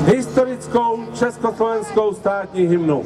historickou československou státní hymnu.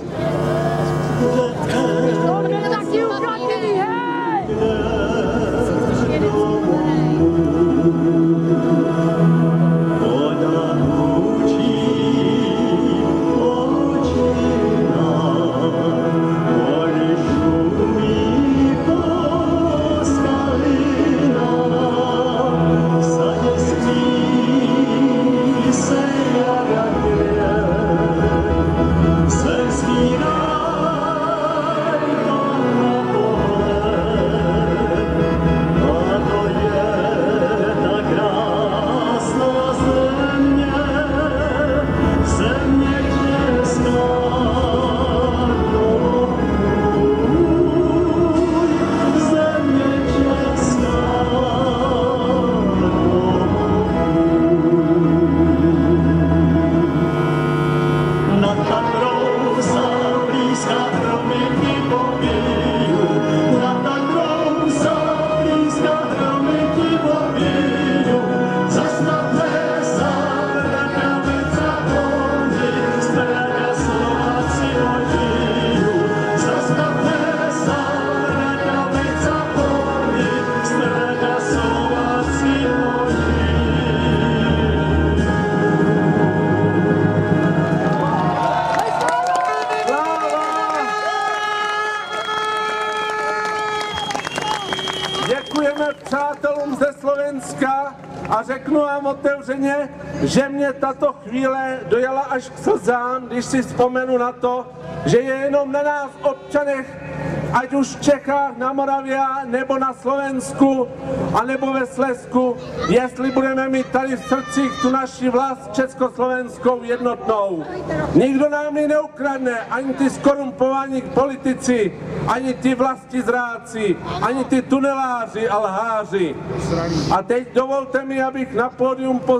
Děkujeme přátelům ze Slovenska a řeknu vám otevřeně, že mě tato chvíle dojela až k slzám, když si vzpomenu na to, že je jenom na nás občanech, ať už v Čechách, na Moravě, nebo na Slovensku, anebo ve Slezsku, jestli budeme mít tady v srdcích tu naši vlast československou jednotnou. Nikdo nám ji neukradne, ani ty skorumpovaní politici, ani ty vlastizráci, ani ty tuneláři a lháři. A teď dovolte mi, abych na pódium pozval